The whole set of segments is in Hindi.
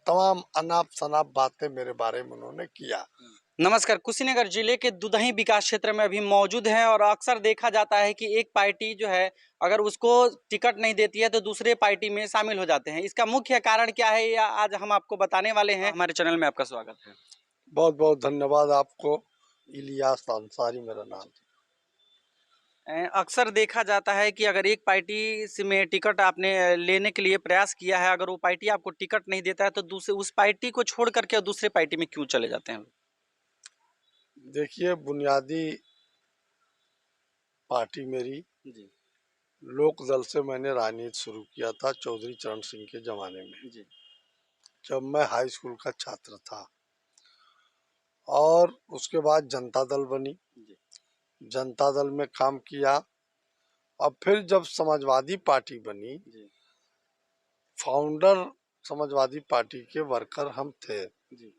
तमाम अनाप शनाप बातें मेरे बारे में उन्होंने किया। नमस्कार। कुशीनगर जिले के दुधही विकास क्षेत्र में अभी मौजूद हैं और अक्सर देखा जाता है कि एक पार्टी जो है अगर उसको टिकट नहीं देती है तो दूसरे पार्टी में शामिल हो जाते हैं। इसका मुख्य कारण क्या है या आज हम आपको बताने वाले हैं। हमारे चैनल में आपका स्वागत है। बहुत बहुत धन्यवाद आपको। इलियास अंसारी मेरा नाम। अक्सर देखा जाता है कि अगर एक पार्टी में टिकट आपने लेने के लिए प्रयास किया है, अगर वो पार्टी आपको टिकट नहीं देता है तो दूसरे उस पार्टी को छोड़ करके दूसरे पार्टी में क्यों चले जाते हैं? देखिए, बुनियादी पार्टी मेरी जी लोक दल से मैंने राजनीति शुरू किया था चौधरी चरण सिंह के जमाने में, जी जब मैं हाई स्कूल का छात्र था। और उसके बाद जनता दल बनी, जी जनता दल में काम किया। अब फिर जब समाजवादी पार्टी बनी, जी फाउंडर समाजवादी पार्टी के वर्कर हम थे। जी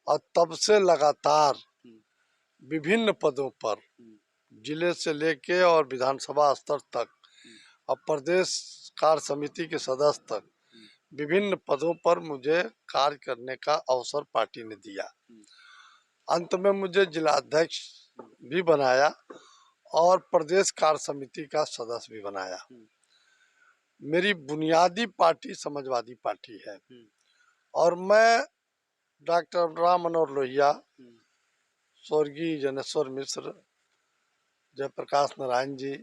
और तब से लगातार हम्म, विभिन्न पदों पर जिले से लेके और विधानसभा स्तर तक और प्रदेश कार्य समिति के सदस्य तक विभिन्न पदों पर मुझे कार्य करने का अवसर पार्टी ने दिया। अंत में मुझे जिलाध्यक्ष भी बनाया और प्रदेश कार्य समिति का सदस्य भी बनाया। मेरी बुनियादी पार्टी समाजवादी पार्टी है और मैं डॉक्टर राम मनोहर लोहिया, स्वर्गीय जनेश्वर मिश्र, जयप्रकाश नारायण जी,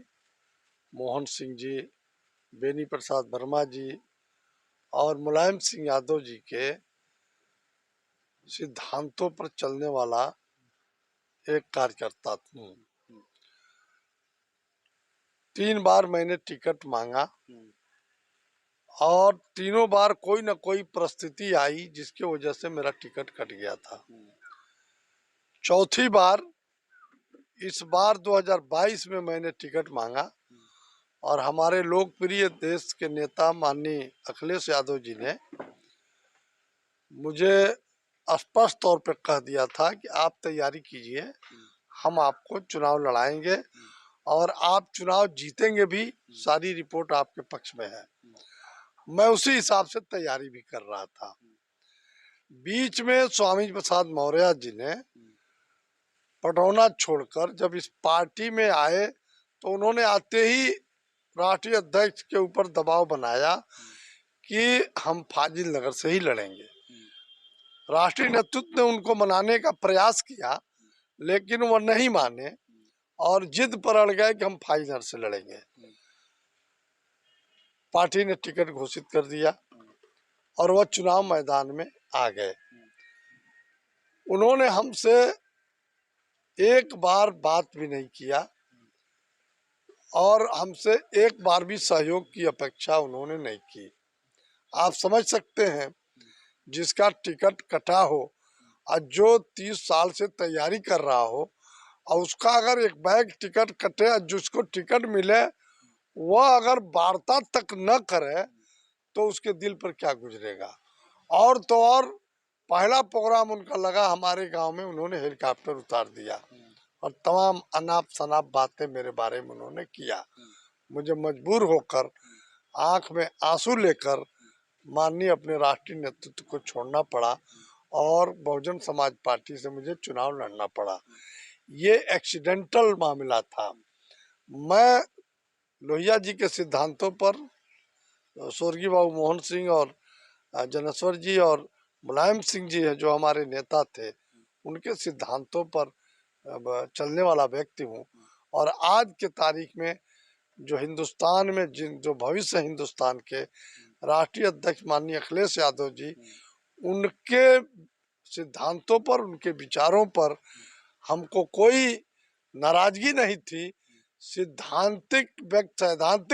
मोहन सिंह जी, बेनी प्रसाद वर्मा जी और मुलायम सिंह यादव जी के सिद्धांतों पर चलने वाला एक कार्यकर्ता हूँ। 3 बार मैंने टिकट मांगा और तीनों बार कोई न कोई परिस्थिति आई जिसकी वजह से मेरा टिकट कट गया था। चौथी बार इस बार 2022 में मैंने टिकट मांगा और हमारे लोकप्रिय देश के नेता माननीय अखिलेश यादव जी ने मुझे स्पष्ट तौर पर कह दिया था कि आप तैयारी कीजिए, हम आपको चुनाव लड़ाएंगे और आप चुनाव जीतेंगे भी, सारी रिपोर्ट आपके पक्ष में है। मैं उसी हिसाब से तैयारी भी कर रहा था। बीच में स्वामी प्रसाद मौर्य जी ने पटौना छोड़कर जब इस पार्टी में आए तो उन्होंने आते ही राष्ट्रीय अध्यक्ष के ऊपर दबाव बनाया कि हम फाजिल नगर से ही लड़ेंगे। राष्ट्रीय नेतृत्व ने उनको मनाने का प्रयास किया लेकिन वह नहीं माने और जिद पर अड़ गए कि हम फाजिल नगर से लड़ेंगे। पार्टी ने टिकट घोषित कर दिया और वह चुनाव मैदान में आ गए। उन्होंने हमसे एक बार बात भी नहीं किया और हमसे एक बार भी सहयोग की अपेक्षा उन्होंने नहीं की। आप समझ सकते हैं, जिसका टिकट कटा हो और जो 30 साल से तैयारी कर रहा हो और उसका अगर एक बैग टिकट कटे और जिसको टिकट मिले वह अगर वार्ता तक न करे तो उसके दिल पर क्या गुजरेगा। और तो और पहला प्रोग्राम उनका लगा हमारे गांव में, उन्होंने हेलीकॉप्टर उतार दिया और तमाम अनाप शनाप बातें मेरे बारे में उन्होंने किया। मुझे मजबूर होकर आंख में आंसू लेकर माननीय अपने राष्ट्रीय नेतृत्व को छोड़ना पड़ा और बहुजन समाज पार्टी से मुझे चुनाव लड़ना पड़ा। ये एक्सीडेंटल मामला था। मैं लोहिया जी के सिद्धांतों पर, स्वर्गीय बाबू मोहन सिंह और जनेश्वर जी और मुलायम सिंह जी है जो हमारे नेता थे, उनके सिद्धांतों पर चलने वाला व्यक्ति हूँ। और आज के तारीख में जो हिंदुस्तान में जो भविष्य हिंदुस्तान के राष्ट्रीय अध्यक्ष माननीय अखिलेश यादव जी, उनके सिद्धांतों पर, उनके विचारों पर हमको कोई नाराजगी नहीं थी। सैद्धांतिक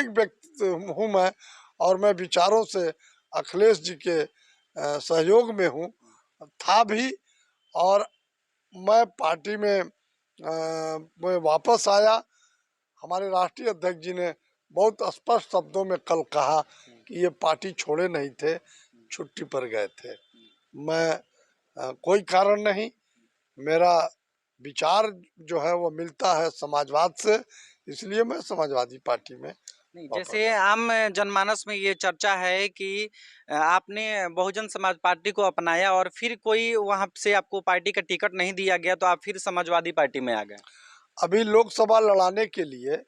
व्यक्ति हूँ मैं और मैं विचारों से अखिलेश जी के सहयोग में हूँ, था भी। और मैं पार्टी में मैं वापस आया। हमारे राष्ट्रीय अध्यक्ष जी ने बहुत स्पष्ट शब्दों में कल कहा कि ये पार्टी छोड़े नहीं थे, छुट्टी पर गए थे। मैं कोई कारण नहीं, मेरा विचार जो है वो मिलता है समाजवाद से, इसलिए मैं समाजवादी पार्टी में नहीं, जैसे आम जनमानस में ये चर्चा है कि आपने बहुजन समाज पार्टी को अपनाया और फिर कोई वहां से आपको पार्टी का टिकट नहीं दिया गया तो आप फिर समाजवादी पार्टी में आ गए। अभी लोकसभा लड़ाने के लिए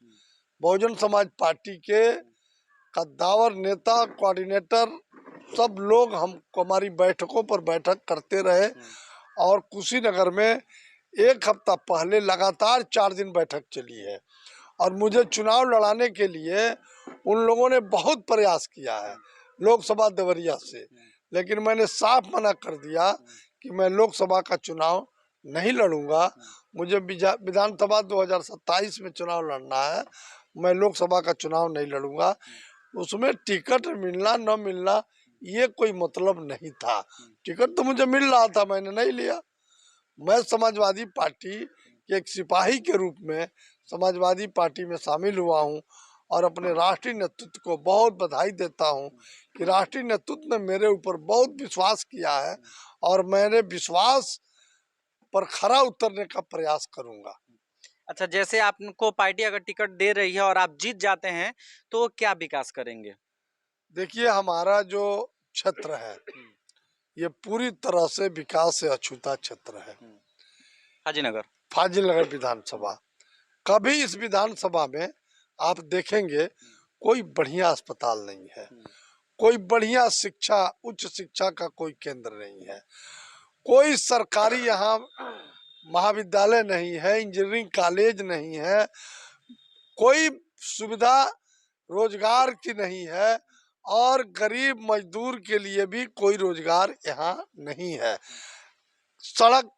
बहुजन समाज पार्टी के कद्दावर नेता, कोऑर्डिनेटर सब लोग हम हमारी बैठकों पर बैठक करते रहे और कुशीनगर में एक हफ्ता पहले लगातार 4 दिन बैठक चली है और मुझे चुनाव लड़ाने के लिए उन लोगों ने बहुत प्रयास किया है लोकसभा देवरिया से, लेकिन मैंने साफ मना कर दिया कि मैं लोकसभा का चुनाव नहीं लड़ूंगा। मुझे विधानसभा 2027 में चुनाव लड़ना है, मैं लोकसभा का चुनाव नहीं लड़ूंगा। उसमें टिकट मिलना न मिलना ये कोई मतलब नहीं था, टिकट तो मुझे मिल रहा था, मैंने नहीं लिया। मैं समाजवादी पार्टी के एक सिपाही के रूप में समाजवादी पार्टी में शामिल हुआ हूं और अपने राष्ट्रीय नेतृत्व को बहुत बधाई देता हूं कि राष्ट्रीय नेतृत्व ने मेरे ऊपर बहुत विश्वास किया है और मैंने विश्वास पर खरा उतरने का प्रयास करूंगा। अच्छा, जैसे आपको पार्टी अगर टिकट दे रही है और आप जीत जाते हैं तो क्या विकास करेंगे? देखिए, हमारा जो क्षेत्र है ये पूरी तरह से विकास से अछूता क्षेत्र है। फाजिलनगर विधानसभा, कभी इस विधानसभा में आप देखेंगे कोई बढ़िया अस्पताल नहीं है, कोई बढ़िया शिक्षा, उच्च शिक्षा का कोई केंद्र नहीं है, कोई सरकारी यहाँ महाविद्यालय नहीं है, इंजीनियरिंग कॉलेज नहीं है, कोई सुविधा रोजगार की नहीं है और गरीब मजदूर के लिए भी कोई रोजगार यहाँ नहीं है। सड़क,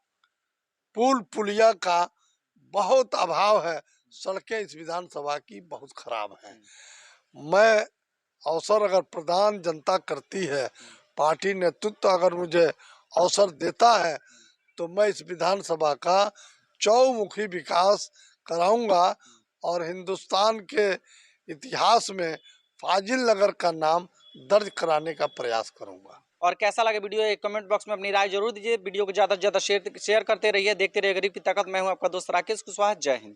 पुल पुलिया का बहुत अभाव है, सड़कें इस विधानसभा की बहुत खराब हैं। मैं अवसर अगर प्रदान जनता करती है, पार्टी नेतृत्व अगर मुझे अवसर देता है तो मैं इस विधानसभा का चौमुखी विकास कराऊंगा और हिंदुस्तान के इतिहास में फाजिलनगर का नाम दर्ज कराने का प्रयास करूंगा। और कैसा लगे वीडियो, एक कमेंट बॉक्स में अपनी राय जरूर दीजिए। वीडियो को ज़्यादा से ज़्यादा शेयर करते रहिए। देखते रहिए गरीब की ताकत। मैं हूं आपका दोस्त राकेश कुशवाहा। जय हिंद।